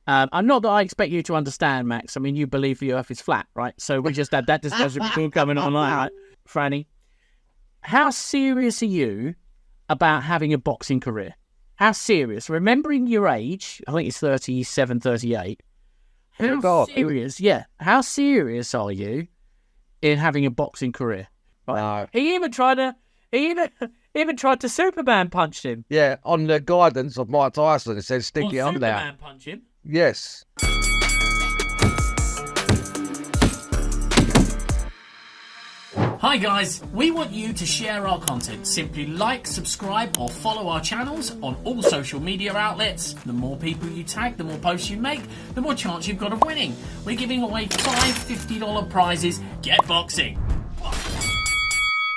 I'm not that I expect you to understand, Max. I mean, you believe the Earth is flat, right? So we just had that discussion before coming on, like, Franny. How serious are you about having a boxing career? How serious? Remembering your age, I think it's 37, 38. How serious? Yeah. How serious are you in having a boxing career? Right? No. He even tried to Superman punch him. Yeah, on the guidance of Mike Tyson, it said stick it on there. Superman punch him? Yes. Hi guys, we want you to share our content. Simply like, subscribe or follow our channels on all social media outlets. The more people you tag, the more posts you make, the more chance you've got of winning. We're giving away 5 $50 prizes. Get boxing.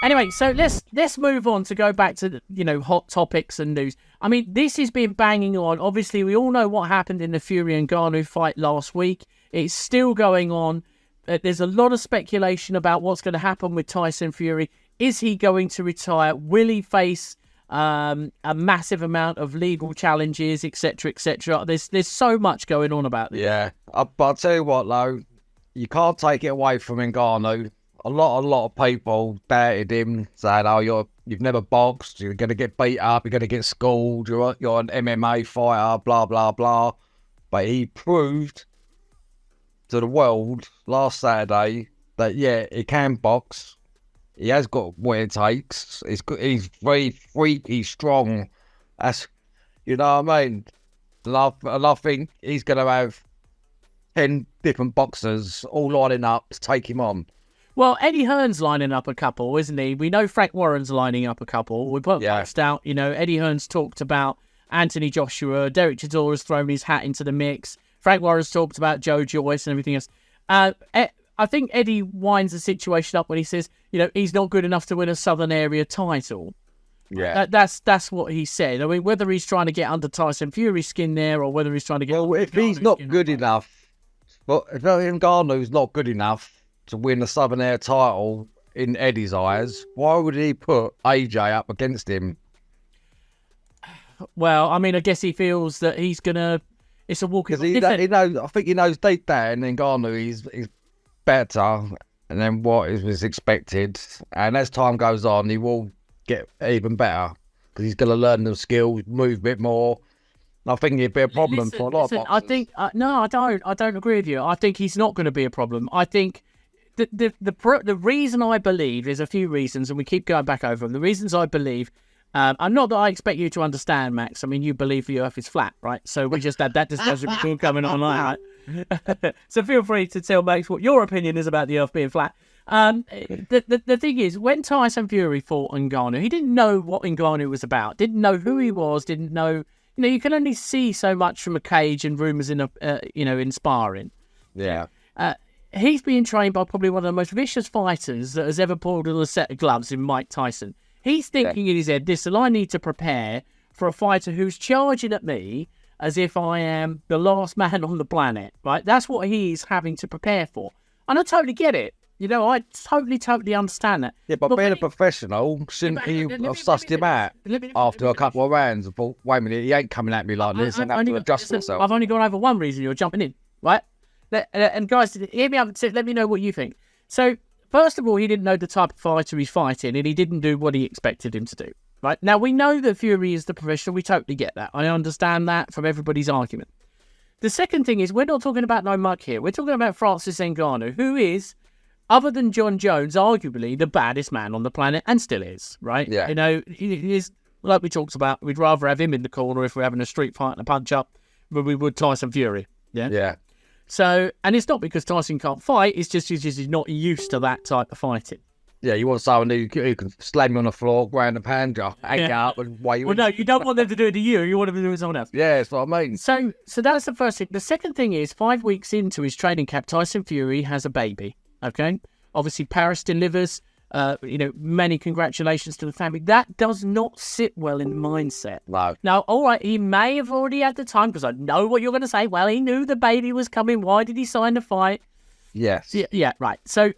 Anyway, so let's move on to go back to hot topics and news. I mean, this has been banging on. Obviously, we all know what happened in the Fury and Ngannou fight last week. It's still going on. There's a lot of speculation about what's going to happen with Tyson Fury. Is he going to retire? Will he face a massive amount of legal challenges, etc., etc.? There's so much going on about this. Yeah, but I'll tell you what, though, you can't take it away from Ngannou. A lot of people doubted him, saying, "Oh, you've never boxed. You're going to get beat up. You're going to get schooled. You're an MMA fighter. Blah blah blah." But he proved to the world last Saturday that he can box. He has got what it takes. He's very freaky strong. That's what I mean. And I think he's going to have 10 different boxers all lining up to take him on. Well, Eddie Hearn's lining up a couple, isn't he? We know Frank Warren's lining up a couple. We put post out, Eddie Hearn's talked about Anthony Joshua. Derek Chidora's thrown his hat into the mix. Frank Warren's talked about Joe Joyce and everything else. I think Eddie winds the situation up when he says, he's not good enough to win a Southern Area title. Yeah. That's what he said. I mean, whether he's trying to get under Tyson Fury's skin there or whether he's trying to get... Well, if he's not good enough, if Ngannou's not good enough to win a Southern Air title in Eddie's eyes, why would he put AJ up against him? Well, I mean, I guess he feels that he's gonna. It's a walk. Because he knows. I think he knows deep down in Ngannou he's better than what was expected, and as time goes on, he will get even better because he's going to learn the skills, move a bit more. I think it'd be a problem for a lot of boxers. I think no, I don't. I don't agree with you. I think he's not going to be a problem. I think. The reason I believe, there's a few reasons, and we keep going back over them. The reasons I believe, I'm not that I expect you to understand, Max. I mean, you believe the Earth is flat, right? So we just had that discussion before coming on like that. So feel free to tell Max what your opinion is about the Earth being flat. The thing is, when Tyson Fury fought Ngannou, he didn't know what Ngannou was about, didn't know who he was, didn't know. You can only see so much from a cage and rumours in sparring. Yeah. He's being trained by probably one of the most vicious fighters that has ever pulled on a set of gloves in Mike Tyson. He's thinking in his head, listen, I need to prepare for a fighter who's charging at me as if I am the last man on the planet, right? That's what he's having to prepare for. And I totally get it. I totally understand that. Yeah, but being a professional, shouldn't he have sussed him out after a couple of rounds and thought, wait a minute, he ain't coming at me like this, and have to adjust himself. I've only gone over one reason you're jumping in, right? And guys, hear me out. Let me know what you think. So, first of all, he didn't know the type of fighter he's fighting, and he didn't do what he expected him to do. Right now, we know that Fury is the professional. We totally get that. I understand that from everybody's argument. The second thing is, we're not talking about no muck here. We're talking about Francis Ngannou, who is, other than John Jones, arguably the baddest man on the planet, and still is. Right? Yeah. He is, like we talked about. We'd rather have him in the corner if we're having a street fight and a punch up, than we would Tyson Fury. Yeah. Yeah. So, and it's not because Tyson can't fight, it's just he's not used to that type of fighting. Yeah, you want someone who can slam you on the floor, ground and pound you, hang up and weigh you. Well, no, you don't want them to do it to you want them to do it to someone else. Yeah, that's what I mean. So that's the first thing. The second thing is, 5 weeks into his training camp, Tyson Fury has a baby, okay? Obviously, Paris delivers. Many congratulations to the family. That does not sit well in the mindset. No. Now, all right, he may have already had the time, because I know what you're going to say. Well, he knew the baby was coming. Why did he sign the fight? Yes. Yeah, right. So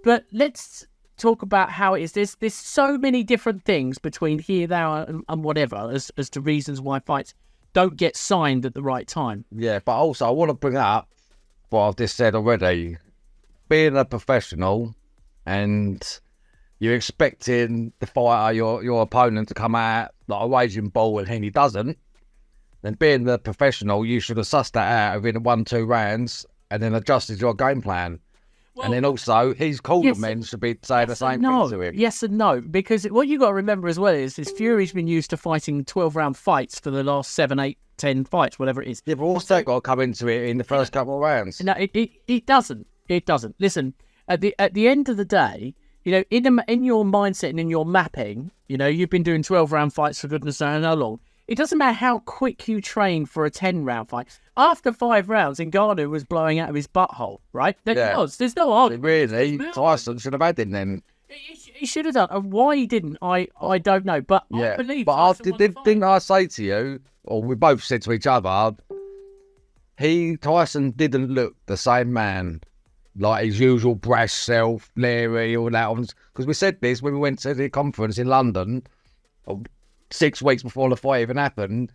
but let's talk about how it is. There's so many different things between here, there, and whatever as to reasons why fights don't get signed at the right time. Yeah, but also I want to bring up what I've just said already. Being a professional and you're expecting the fighter, your opponent, to come out like a raging bull, and he doesn't, then being the professional, you should have sussed that out within 1-2 rounds and then adjusted your game plan. And then also, his cornermen should be saying the same thing to him. Yes and no, because what you got to remember as well is Fury's been used to fighting 12-round fights for the last 7, 8, 10 fights, whatever it is. Yeah, but also got to come into it in the first couple of rounds. No, it doesn't. It doesn't. Listen, at the end of the day, you know, in your mindset and in your mapping, you know, you've been doing 12-round fights for goodness knows how long. It doesn't matter how quick you train for a 10-round fight. After 5 rounds, Ngannou was blowing out of his butthole, right? There's no argument. Really, Tyson should have had him then. He should have done. And why he didn't, I don't know. But Yeah, I believe. but didn't I say to you, or we both said to each other, Tyson didn't look the same man, like his usual brash self, leery, all that. Because we said this when we went to the conference in London 6 weeks before the fight even happened.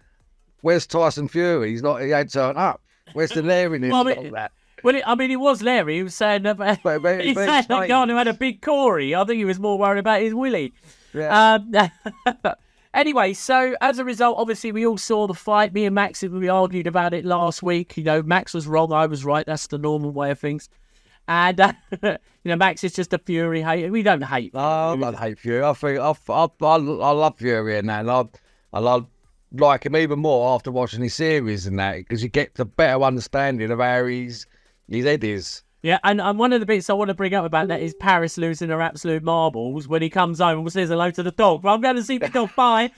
Where's Tyson Fury? He ain't turned up. Where's the leeriness of that? Well, he was Larry. He was saying that he said that Ngannou had a big Corey. I think he was more worried about his willy. Yeah. Anyway, so as a result, obviously we all saw the fight. Me and Max, we argued about it last week. You know, Max was wrong, I was right. That's the normal way of things. And you know, Max is just a Fury hater. We don't hate. No, I don't hate Fury. I think I love Fury and that. And I like him even more after watching his series and that, because you get the better understanding of how his head is. Yeah, and one of the bits I want to bring up about that is Paris losing her absolute marbles when he comes home and says hello to the dog. Well, I'm going to see the dog. Bye.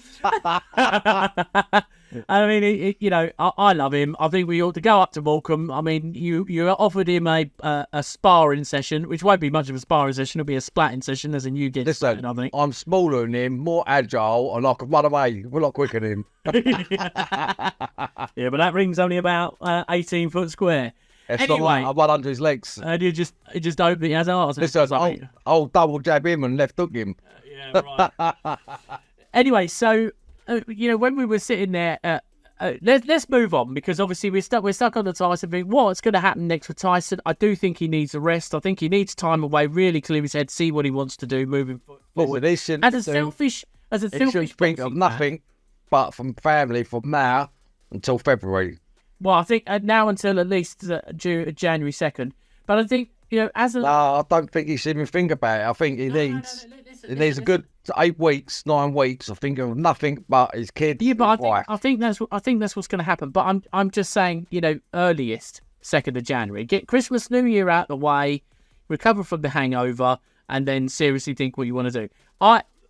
I mean, you know, I love him. I think we ought to go up to Morecambe. I mean, you offered him a sparring session, which won't be much of a sparring session. It'll be a splatting session, as in you get. Listen, I think I'm smaller than him, more agile, and I can run away. We're not quicker than him. Yeah, but that ring's only about 18 foot square. It's anyway, not like I run under his legs. And you just hope that he has arse. Listen, I'll double jab him and left hook him. Yeah, right. Anyway, so you know, when we were sitting there, let's move on, because obviously we're stuck on the Tyson thing. What's going to happen next for Tyson? I do think he needs a rest. I think he needs time away, really clear his head, see what he wants to do moving forward. As a selfish think of nothing but from family from now until February. Well, I think now until at least January 2nd. But I think, you know, No, I don't think he should even think about it. I think he needs a good 8 weeks, 9 weeks of thinking of nothing but his kid. Yeah, but I think that's what's going to happen. But I'm just saying, you know, earliest 2nd of January, get Christmas, New Year out the way, recover from the hangover, and then seriously think what you want to do.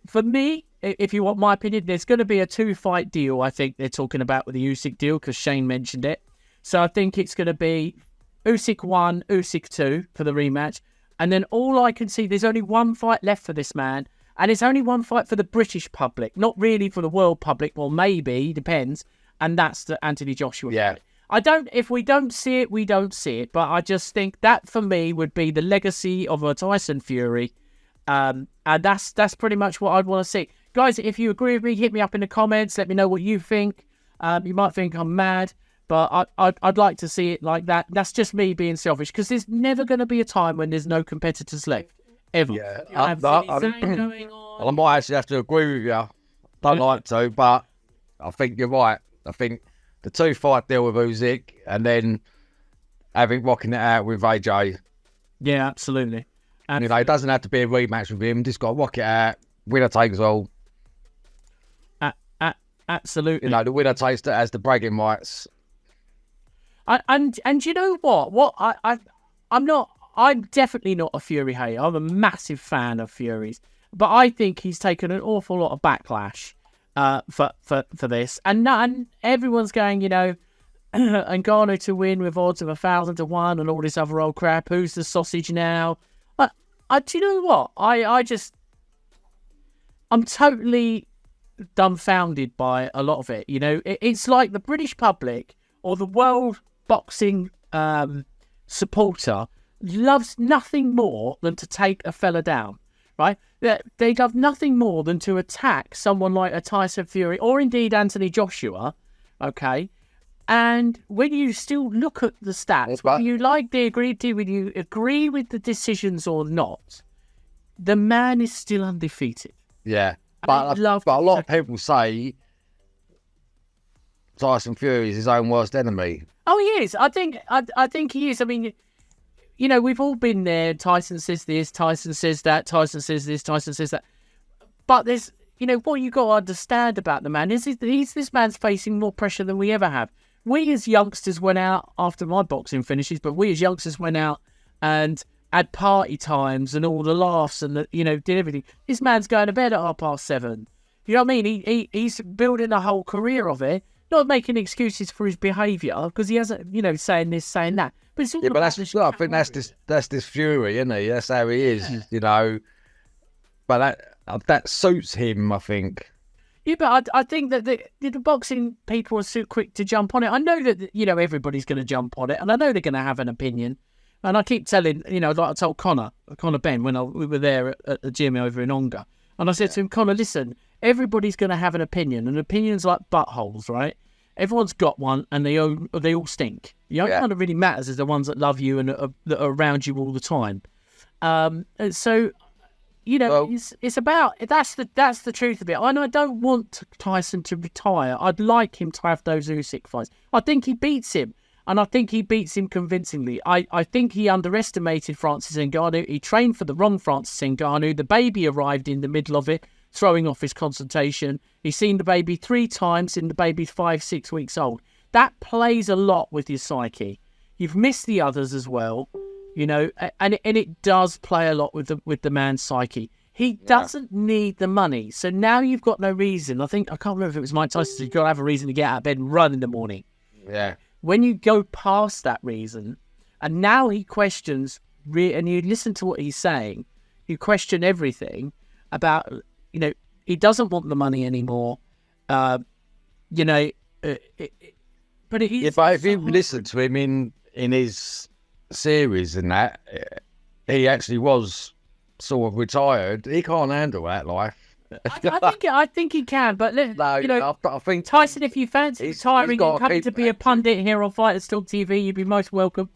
For me, if you want my opinion, there's going to be a 2-fight deal. I think they're talking about with the Usyk deal, because Shane mentioned it. So I think it's going to be Usyk 1, Usyk 2 for the rematch. And then all I can see, there's only 1 fight left for this man. And it's only 1 fight for the British public, not really for the world public. Well, maybe, depends. And that's the Anthony Joshua fight. If we don't see it, we don't see it. But I just think that for me would be the legacy of a Tyson Fury. And that's pretty much what I'd want to see. Guys, if you agree with me, hit me up in the comments. Let me know what you think. You might think I'm mad, but I'd like to see it like that. That's just me being selfish, because there's never going to be a time when there's no competitors left. Ever. Yeah. I might actually have to agree with you. Don't like to, but I think you're right. I think the 2-fight deal with Usyk and then rocking it out with AJ. Yeah, absolutely. You know, it doesn't have to be a rematch with him. Just got to rock it out. Winner takes all. Absolutely. You know, the winner takes it as the bragging rights. And you know what? I'm definitely not a Fury hater. I'm a massive fan of Fury's, but I think he's taken an awful lot of backlash for this, and everyone's going, you know, Ngannou to win with odds of 1,000 to 1 and all this other old crap. Who's the sausage now? But do you know what? I'm totally dumbfounded by a lot of it. You know, it's like the British public or the world boxing supporter loves nothing more than to take a fella down, right? They love nothing more than to attack someone like a Tyson Fury or indeed Anthony Joshua, okay? And when you still look at the stats, Right. whether you like the agreed to, whether you agree with the decisions or not, the man is still undefeated. Yeah. I'd love But a to- lot of people say Tyson Fury is his own worst enemy. Oh, he is. I think he is. I mean, you know, we've all been there. Tyson says this, Tyson says that, Tyson says this, Tyson says that. But there's, you know, what you got to understand about the man is this man's facing more pressure than we ever have. We as youngsters went out after my boxing finishes, but we as youngsters went out and had party times and all the laughs and you know, did everything. This man's going to bed at 7:30. You know what I mean? He's building a whole career of it, not making excuses for his behaviour because he hasn't, you know, saying this, saying that. But it's all Yeah, but about I think that's this Fury, isn't he? That's how he is, you know. But that suits him, I think. Yeah, but I think that the boxing people are so quick to jump on it. I know that, you know, everybody's going to jump on it, and I know they're going to have an opinion. And I keep telling, you know, like I told Connor Ben when we were there at the gym over in Ongar. And I said to him, Connor, listen, everybody's going to have an opinion, and opinions like buttholes, right? Everyone's got one, and they all stink. The only one that really matters is the ones that love you and that are around you all the time. And so, you know, it's about that's the truth of it. And I don't want Tyson to retire. I'd like him to have those Usyk fights. I think he beats him, and I think he beats him convincingly. I think he underestimated Francis Ngannou. He trained for the wrong Francis Ngannou. The baby arrived in the middle of it, throwing off his concentration. He's seen the baby 3 times, and the baby's 5-6 weeks old. That plays a lot with your psyche. You've missed the others as well. You know, and it does play a lot with the man's psyche. He doesn't need the money, so now you've got no reason. I can't remember if it was Mike Tyson said you've got to have a reason to get out of bed and run in the morning. Yeah. When you go past that reason, and now he questions, and you listen to what he's saying, you question everything about, you know, he doesn't want the money anymore. You know, but it is. Yeah, but if you listen to him in his series and that, he actually was sort of retired. He can't handle that life. I think he can, but No, you know, I think Tyson, if you fancy retiring gotta and coming keep to be a pundit here on Fighters Talk TV, you'd be most welcome.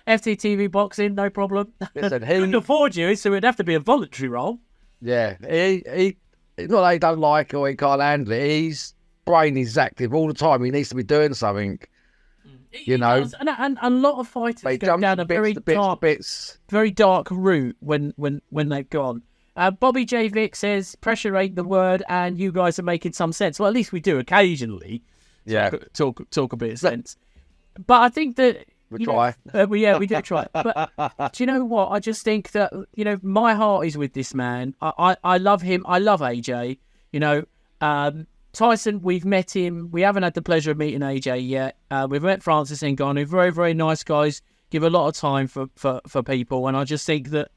FTTV boxing, no problem. Listen, Couldn't afford you, so it'd have to be a voluntary role. Yeah, he not that he don't like it or he can't handle it. His brain is active all the time. He needs to be doing something. You know, does. And a lot of fighters they go jump down from a very bits. very dark route when they've gone. Bobby J. Vick says pressure ain't the word, and you guys are making some sense. Well, at least we do occasionally. Yeah, talk a bit of sense. But I think that we try. We do try. But do you know what? I just think that, you know, my heart is with this man. I love him. I love AJ. You know, Tyson, we've met him. We haven't had the pleasure of meeting AJ yet. We've met Francis Ngannou. Very, very nice guys. Give a lot of time for people. And I just think that,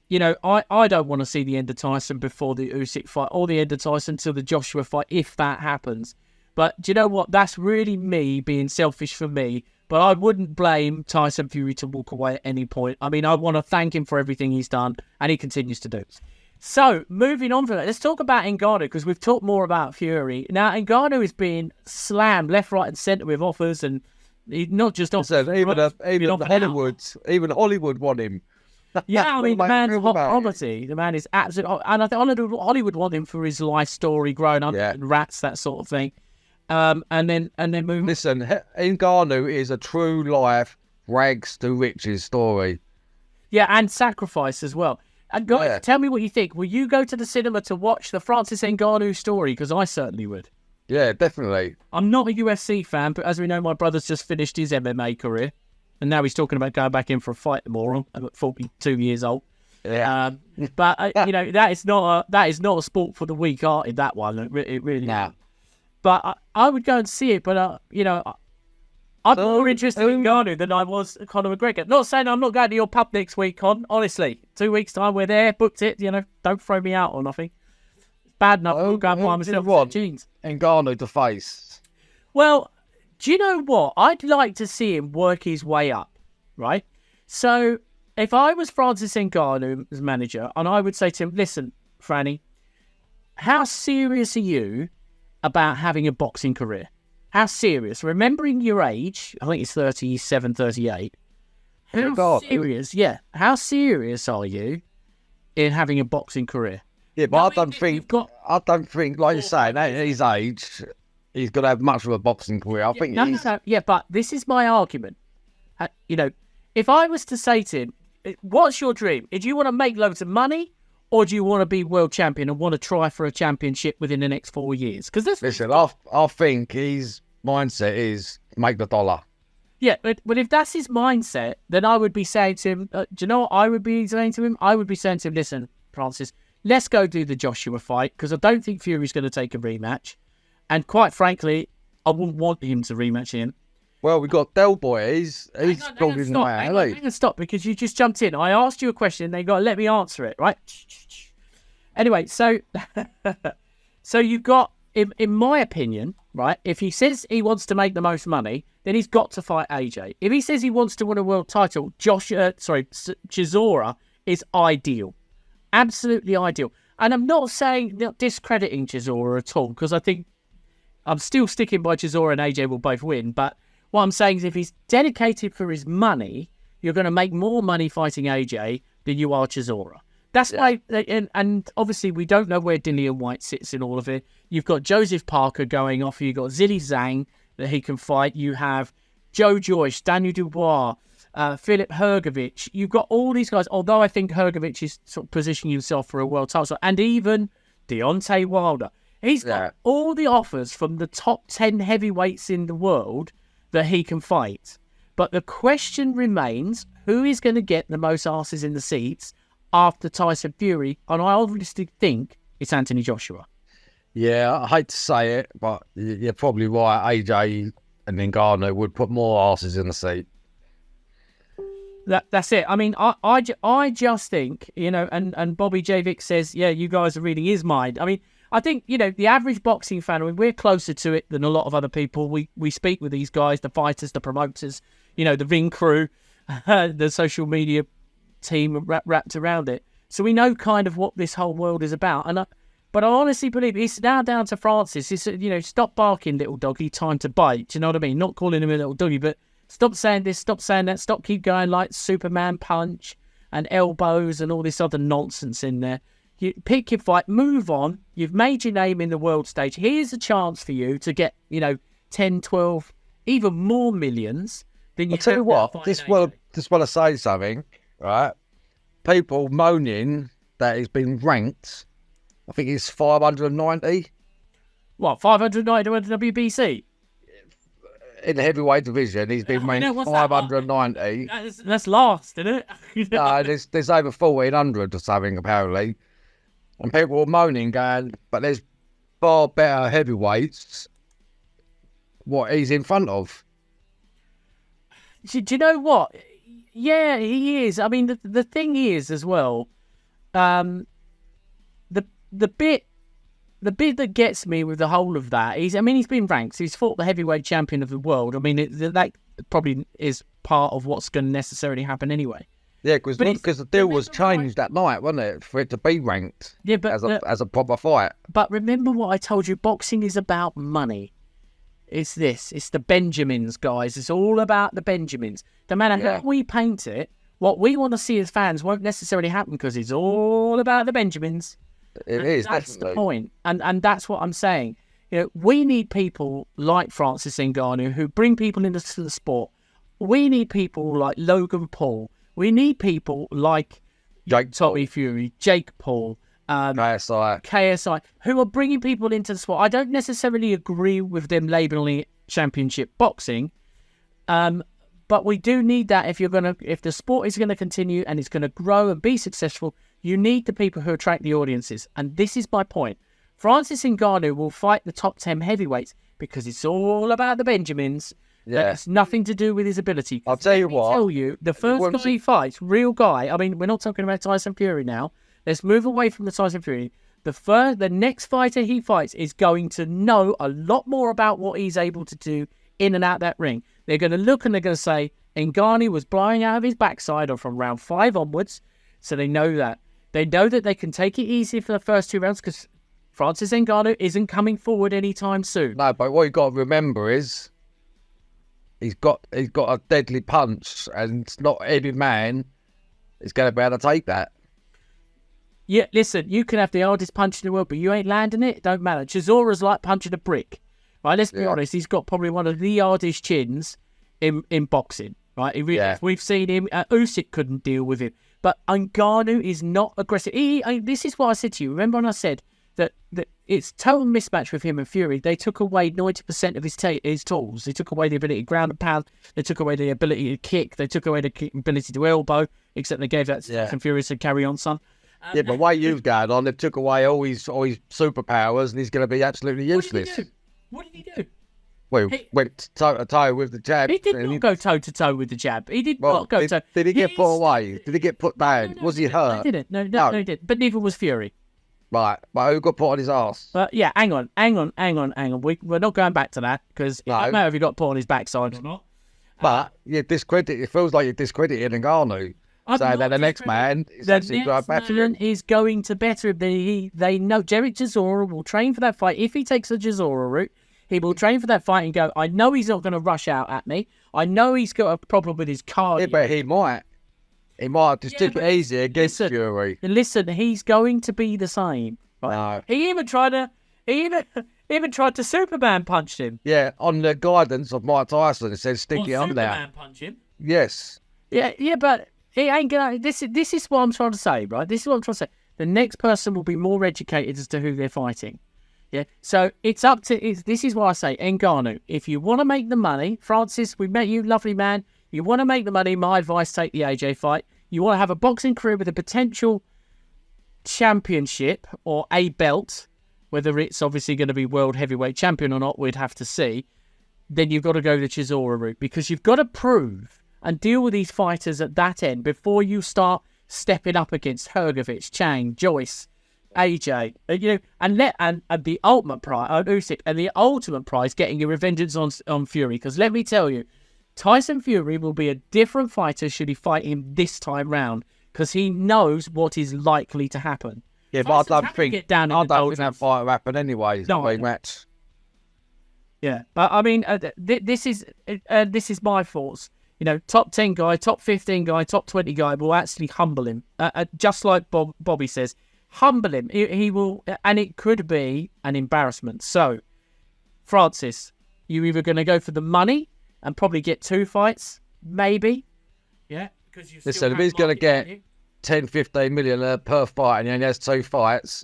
you know, I don't want to see the end of Tyson before the Usyk fight or the end of Tyson till the Joshua fight, if that happens. But do you know what? That's really me being selfish for me. But I wouldn't blame Tyson Fury to walk away at any point. I mean, I want to thank him for everything he's done, and he continues to do. So, moving on from that, let's talk about Ngannou, because we've talked more about Fury. Now, Ngannou is being slammed left, right, and centre with offers, and not just offers. Even Hollywood want him. Yeah, I mean, the man's hot property. The man is absolutely, and I think Hollywood want him for his life story, growing up, and rats, that sort of thing. And then moving. Listen, Ngannou is a true life rags to riches story. Yeah, and sacrifice as well. And guys, tell me what you think. Will you go to the cinema to watch the Francis Ngannou story? Because I certainly would. Yeah, definitely. I'm not a UFC fan, but as we know, my brother's just finished his MMA career, and now he's talking about going back in for a fight tomorrow. I'm at 42 years old. Yeah. But you know, that is not a sport for the weak-hearted. That one, it really. Nah. But I would go and see it. But you know, I'm more interested in Ngannou than I was Conor McGregor. Not saying I'm not going to your pub next week, Con. Honestly, 2 weeks time we're there, booked it. You know, don't throw me out or nothing. It's bad enough. I'll go and buy myself jeans. Ngannou to face. Well, do you know what? I'd like to see him work his way up, right? So if I was Francis Ngannou as manager, and I would say to him, listen, Franny, how serious are you about having a boxing career? how serious, remembering your age, I think it's 37, 38, how serious are you in having a boxing career? Yeah, but I don't think, like you say, at his age, he's going to have much of a boxing career. I think Yeah, but this is my argument. If I was to say to him, what's your dream? Do you want to make loads of money, or do you want to be world champion and want to try for a championship within the next 4 years? Because listen, I think his mindset is make the dollar. Yeah, but if that's his mindset, then I would be saying to him, do you know what I would be saying to him? I would be saying to him, listen, Francis, let's go do the Joshua fight, because I don't think Fury's going to take a rematch. And quite frankly, I wouldn't want him to rematch him. Well, we've got Del Boy. He's called his name. Hang on, stop, because you just jumped in. I asked you a question, and you got to let me answer it, right? Anyway, so you've got, in my opinion, right, if he says he wants to make the most money, then he's got to fight AJ. If he says he wants to win a world title, Chisora is ideal. Absolutely ideal. And I'm not discrediting Chisora at all, because I think I'm still sticking by Chisora and AJ will both win. But what I'm saying is, if he's dedicated for his money, you're going to make more money fighting AJ than you are Chisora. That's why, and obviously we don't know where Dillian White sits in all of it. You've got Joseph Parker going off. You've got Zilli Zhang that he can fight. You have Joe Joyce, Daniel Dubois, Filip Hrgovic. You've got all these guys, although I think Hrgovic is sort of positioning himself for a world title. And even Deontay Wilder. He's got all the offers from the top 10 heavyweights in the world that he can fight. But the question remains, who is going to get the most asses in the seats after Tyson Fury? And I obviously think it's Anthony Joshua. Yeah, I hate to say it, but you're probably right. AJ and Ngannou would put more asses in the seat. That's it. I mean, I just think, and Bobby J. Vick says, yeah, you guys are reading his mind. I mean, I think, the average boxing fan, I mean, we're closer to it than a lot of other people. We speak with these guys, the fighters, the promoters, the ring crew, the social media team wrapped around it. So we know kind of what this whole world is about. But I honestly believe it's now down to Francis. It's, stop barking, little doggy, time to bite. Do you know what I mean? Not calling him a little doggy, but stop saying this, stop saying that, stop keep going like Superman punch and elbows and all this other nonsense in there. You pick your fight, move on. You've made your name in the world stage. Here's a chance for you to get, 10, 12, even more millions than you. I'll tell you what, just want to say something, right? People moaning that he's been ranked. I think he's 590. What, 590 to WBC? In the heavyweight division, he's been ranked 590. That's last, isn't it? No, there's over 1,400 or something, apparently. And people were moaning, going, but there's far better heavyweights what he's in front of. Do you know what? Yeah, he is. I mean, the thing is as well, the bit that gets me with the whole of that is, I mean, he's been ranked. He's fought the heavyweight champion of the world. I mean, that probably is part of what's going to necessarily happen anyway. Yeah, because the deal was changed that night, wasn't it, for it to be ranked? Yeah, but as a proper fight. But remember what I told you: boxing is about money. It's the Benjamins, guys. It's all about the Benjamins. No matter how we paint it, what we want to see as fans won't necessarily happen because it's all about the Benjamins. That's definitely the point, and that's what I'm saying. We need people like Francis Ngannou who bring people into the sport. We need people like Logan Paul. We need people like Tommy Fury, Jake Paul, KSI, who are bringing people into the sport. I don't necessarily agree with them labeling it championship boxing, but we do need that if the sport is gonna continue and it's gonna grow and be successful. You need the people who attract the audiences, and this is my point. Francis Ngannou will fight the top 10 heavyweights because it's all about the Benjamins. Yeah. It's nothing to do with his ability. I'll tell you what. Tell you, the first guy he fights, real guy. I mean, we're not talking about Tyson Fury now. Let's move away from the Tyson Fury. The next fighter he fights is going to know a lot more about what he's able to do in and out that ring. They're going to look and they're going to say, Ngannou was blowing out of his backside or from round 5 onwards. So they know that. They know that they can take it easy for the first 2 rounds because Francis Ngannou isn't coming forward anytime soon. No, but what you got to remember is he's got a deadly punch, and not every man is going to be able to take that. Yeah, listen, you can have the hardest punch in the world, but you ain't landing it. It don't matter. Chisora's like punching a brick. Right, let's be honest. He's got probably one of the hardest chins in boxing. Right, we've seen him. Usyk couldn't deal with him, but Ngannou is not aggressive. This is what I said to you. Remember when I said that it's total mismatch with him and Fury? They took away 90% of his tools. They took away the ability to ground and pound. They took away the ability to kick. They took away the ability to elbow. Except they gave that to Tyson Fury to carry on, son. Yeah, but why you've got on? They took away all his superpowers, and he's going to be absolutely useless. What did he do? Well, he went toe to toe with the jab. He did not go toe to toe with the jab. He did not go toe. Did he get put away? Did he get put down? Was he hurt? He didn't. No, he didn't. But neither was Fury. Right, but who got put on his ass? But yeah, hang on. We're not going back to that because it doesn't matter if he got put on his backside or not. But it feels like you're discrediting Ngannou. So that the next man is actually going to better him. Is going to better him. They know Derek Chisora will train for that fight. If he takes the Chisora route, he will train for that fight and go, I know he's not going to rush out at me. I know he's got a problem with his cardio. Yeah, but he might. He might just take it easy against Fury. Listen, he's going to be the same. Right? No. He even tried to Superman punch him. Yeah, on the guidance of Mike Tyson, it says stick it on there. Superman punch him? Yes. Yeah, but he ain't gonna. This is what I'm trying to say, right? This is what I'm trying to say. The next person will be more educated as to who they're fighting. Yeah, so it's up to. This is what I say, Ngannou. If you want to make the money, Francis, we met you, lovely man. You want to make the money. My advice: take the AJ fight. You want to have a boxing career with a potential championship or a belt, whether it's obviously going to be world heavyweight champion or not, we'd have to see. Then you've got to go the Chisora route because you've got to prove and deal with these fighters at that end before you start stepping up against Hrgovic, Chang, Joyce, AJ, and the ultimate prize, Usyk, and the ultimate prize, getting your revengeance on Fury. Because let me tell you, Tyson Fury will be a different fighter should he fight him this time round, because he knows what is likely to happen. Yeah, but I don't think that fight will happen anyway. No, rematch. Yeah, but I mean, this is my thoughts. Top 10 guy, top 15 guy, top 20 guy will actually humble him. Just like Bobby says, humble him. He will, and it could be an embarrassment. So, Francis, you're either going to go for the money and probably get 2 fights, maybe. Yeah, because you. Listen, if he's going to get 10, 15 million per fight and he only has 2 fights,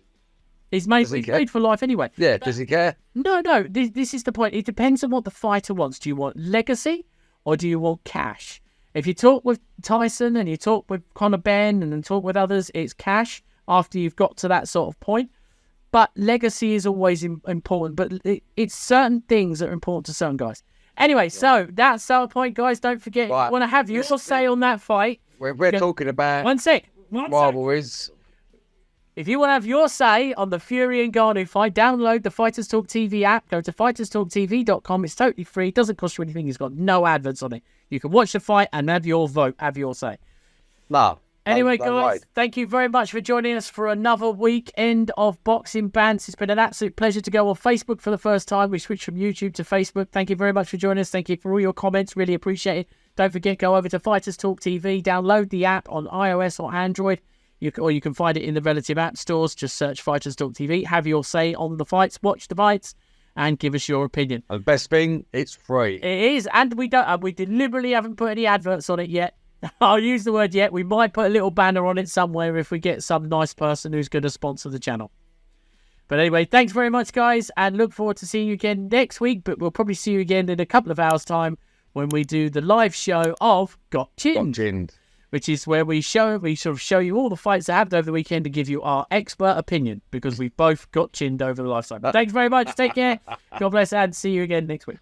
he's made for life anyway. Yeah, does he care? No. This is the point. It depends on what the fighter wants. Do you want legacy? Or do you want cash? If you talk with Tyson and you talk with Conor Benn and then talk with others, it's cash after you've got to that sort of point. But legacy is always important. But it's certain things that are important to certain guys. Anyway, so that's our point, guys. Don't forget, if you want to have your say on that fight. We're talking about One sec. rivalries. If you want to have your say on the Fury and Ngannou fight, download the Fighters Talk TV app. Go to FighterstalkTV.com. It's totally free. It doesn't cost you anything. It's got no adverts on it. You can watch the fight and have your vote, have your say. No. Anyway, guys, thank you very much for joining us for another weekend of Boxing Bantz. It's been an absolute pleasure to go on Facebook for the first time. We switched from YouTube to Facebook. Thank you very much for joining us. Thank you for all your comments. Really appreciate it. Don't forget, go over to Fighters Talk TV. Download the app on iOS or Android. You can find it in the relative app stores. Just search Fighters Talk TV. Have your say on the fights. Watch the fights. And give us your opinion. And the best thing, it's free. It is. And we deliberately haven't put any adverts on it yet. I'll use the word yet. We might put a little banner on it somewhere if we get some nice person who's going to sponsor the channel. But anyway, thanks very much, guys. And look forward to seeing you again next week. But we'll probably see you again in a couple of hours' time when we do the live show of Got Chinned. Which is where we sort of show you all the fights that happened over the weekend to give you our expert opinion, because we both got chinned over the lifetime. Thanks very much. Take care. God bless, and see you again next week.